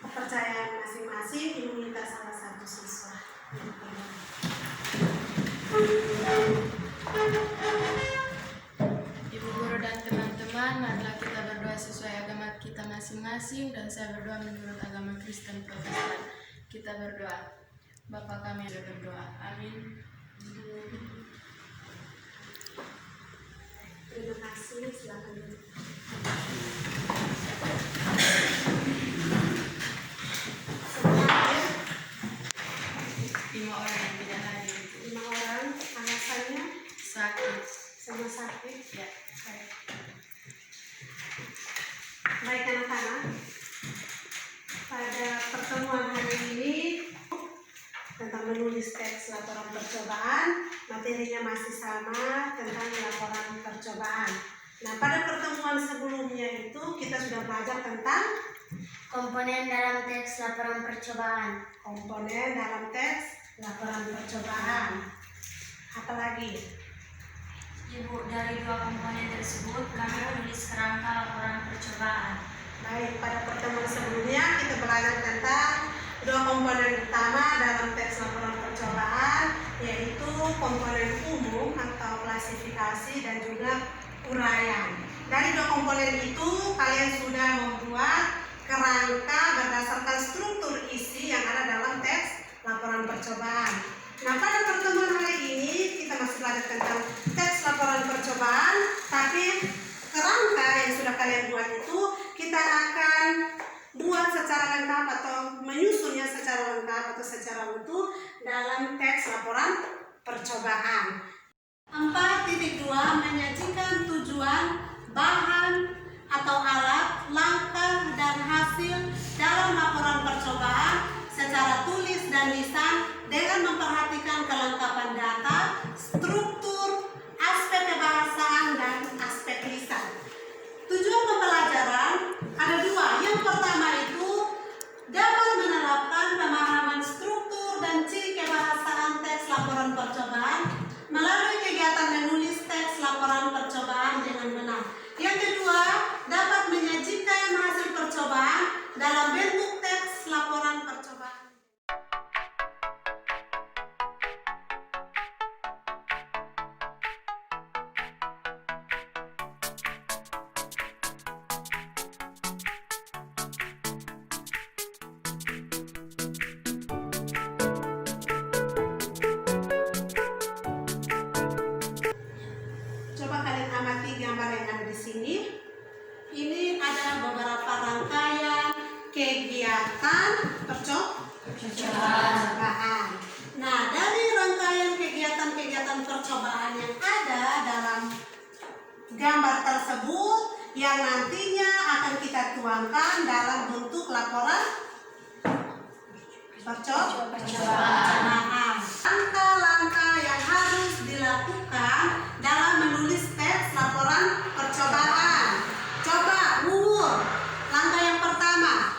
kepercayaan masing-masing, Ibu minta salah satu siswa. Ibu guru dan teman-teman, marilah kita berdoa sesuai agama kita masing-masing, dan saya berdoa menurut agama Kristen Protestan. Kita berdoa. Bapa kami yang berdoa. Amin. Terima kasih, silakan duduk. Semua hadir? 5 orang yang tidak hadir. 5 orang, alasannya Sakit. sama sakit. Ya. Baik anak-anak, pada pertemuan hari ini tentang menulis teks laporan percobaan, materinya masih sama tentang laporan percobaan. Nah, pada pertemuan sebelumnya itu kita sudah belajar tentang komponen dalam teks laporan percobaan. Komponen dalam teks laporan percobaan. Apalagi? Ibu, dari 2 komponen tersebut kami menulis kerangka laporan percobaan. Baik, pada pertemuan sebelumnya kita belajar tentang 2 komponen utama dalam teks laporan percobaan, yaitu komponen umum atau klasifikasi dan juga uraian. Dari 2 komponen itu kalian sudah membuat kerangka berdasarkan struktur isi yang ada dalam teks laporan percobaan. Nah, pada pertemuan hari ini kita masih belajar tentang teks laporan percobaan, tapi kerangka yang sudah kalian buat itu kita akan buat secara lengkap atau menyusunnya secara lengkap atau secara utuh dalam teks laporan percobaan. 4.2 menyajikan tujuan, bahan atau alat, langkah dan hasil dalam laporan percobaan secara tulis dan lisan dengan memperhatikan kelengkapan data, struktur, aspek kebahasaan dan aspek lisan. Tujuan pembelajaran ada 2. Yang pertama itu dapat menerapkan pemahaman struktur dan ciri kebahasaan teks laporan percobaan melalui kegiatan menulis teks laporan percobaan dengan benar. Yang kedua, dapat menyajikan hasil percobaan dalam bentuk teks laporan percobaan. Coba kalian amati gambar yang ada di sini. Ini ada beberapa rangkaian kegiatan percobaan. Nah, dari rangkaian kegiatan-kegiatan percobaan yang ada dalam gambar tersebut yang nantinya akan kita tuangkan dalam bentuk laporan percobaan. Langkah-langkah yang harus dilakukan dalam menulis teks laporan percobaan. Coba Wuwur, langkah yang pertama.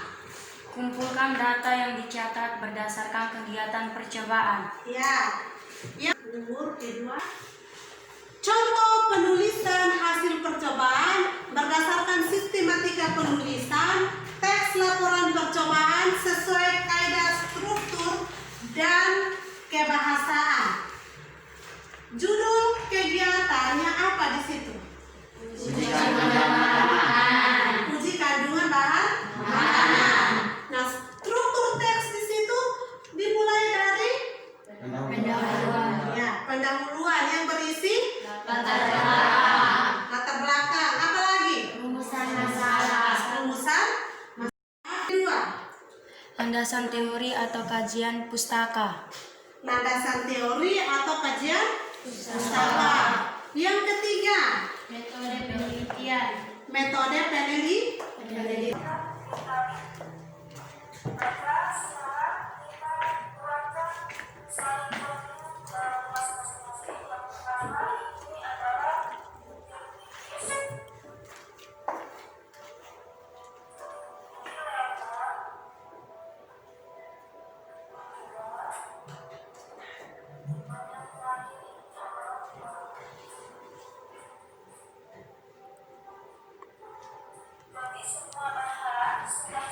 Kumpulkan data yang dicatat berdasarkan kegiatan percobaan. Ya. Yang Wuwur kedua. Contoh penulisan hasil percobaan berdasarkan sistematika penulisan teks laporan percobaan sesuai kaidah struktur dan kebahasaan. Judul kegiatannya apa di situ? Uji kandungan bahan makanan. Nah, struktur teks di situ dimulai dari pendahuluan yang berisi latar belakang. Apa lagi? Rumusan masalah. Kedua, Landasan teori atau kajian pustaka. landasan teori atau kajian pustaka. Yang ketiga, Metode penelitian. metode penelitian. Semua bahan sudah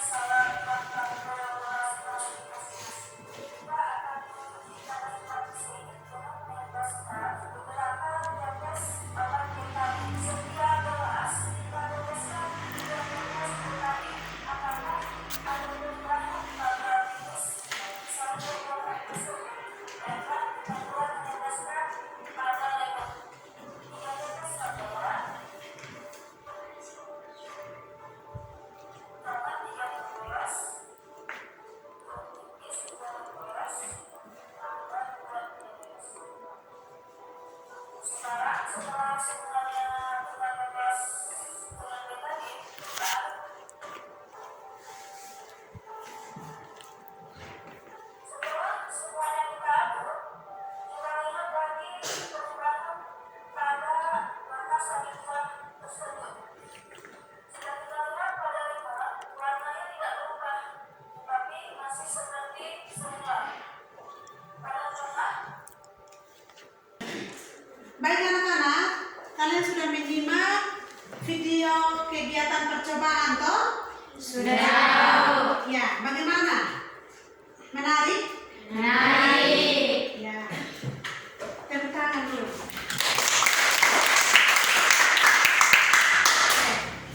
Baik anak-anak, kalian sudah menyimak video kegiatan percobaan toh? Sudah. Ya, bagaimana? Menarik? Menarik. Ya. Tepuk tangan dulu.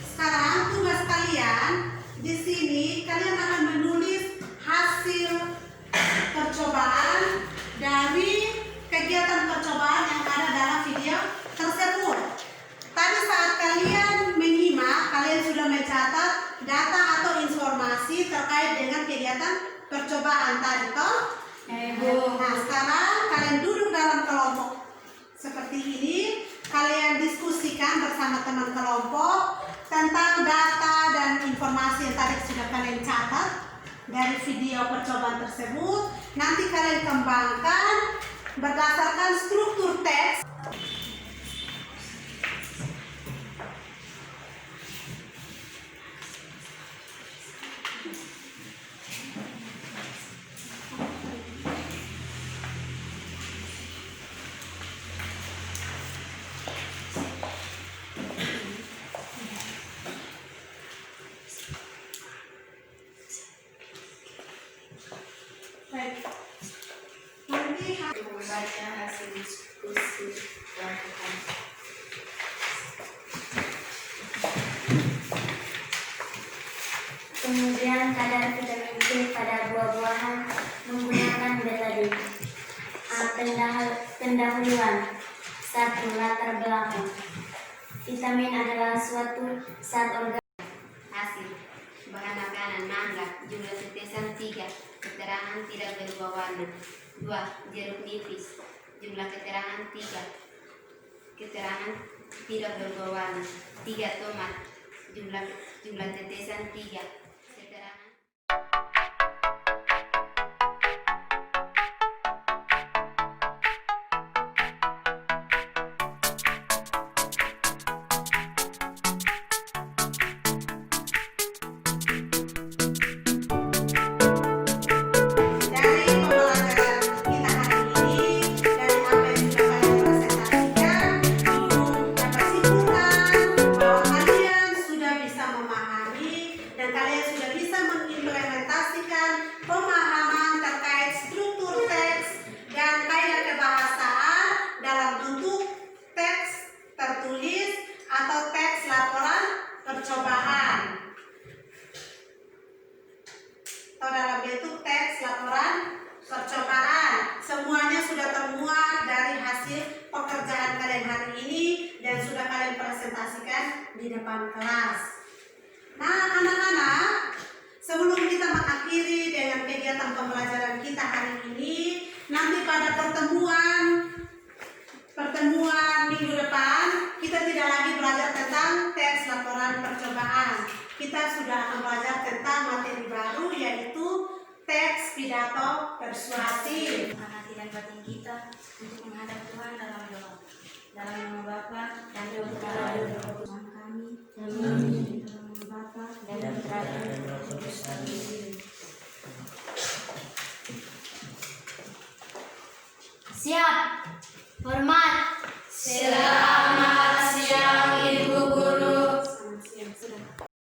Sekarang tugas kalian di sini kalian akan menulis hasil percobaan dari kegiatan percobaan yang ada dalam video tersebut. Tadi saat kalian menyimak, kalian sudah mencatat data atau informasi terkait dengan kegiatan percobaan tadi toh? Ibu. Nah, sekarang kalian duduk dalam kelompok seperti ini, kalian diskusikan bersama teman kelompok tentang data dan informasi yang tadi sudah kalian catat dari video percobaan tersebut. Nanti kalian kembangkan berdasarkan struktur teks. Baik. Nanti Membaca hasil diskusi lakukan. Kemudian kadar vitamin C pada buah-buahan menggunakan betadine. Pendahuluan. 1. Latar belakang. Vitamin adalah suatu zat organik. Hasil bahan makanan mangga, jumlah tetesan 3, keterangan tidak berubah warna. 2. Jeruk nipis, jumlah keterangan 3, keterangan tidak berubah warna. 3. Tomat, jumlah tetesan 3, keterangan. dari pembelajaran kita hari ini, dari apa yang sudah kalian presentasikan, dapat simpulkan bahwa kalian sudah bisa memahami dan kalian sudah bisa mengimplementasikan pemahaman terkait struktur teks dan kaidah kebahasaan dalam bentuk teks tertulis atau teks laporan percobaan. Atau dalam bentuk teks laporan percobaan. Semuanya sudah termuat dari hasil pekerjaan kalian hari ini dan sudah kalian presentasikan di depan kelas. Nah, anak-anak, sebelum kita mengakhiri dengan kegiatan pembelajaran kita hari ini, nanti pada pertemuan minggu depan kita tidak lagi belajar tentang teks laporan percobaan. Kita sudah akan belajar tentang materi baru, yaitu teks pidato persuasif. Hati dan batin kita untuk menghadap Tuhan dalam doa. Dalam nama Bapa dan Roh Kudus kami. Amin. Dalam nama Bapa dan Roh Kudus kami. Siap. Hormat. Selamat.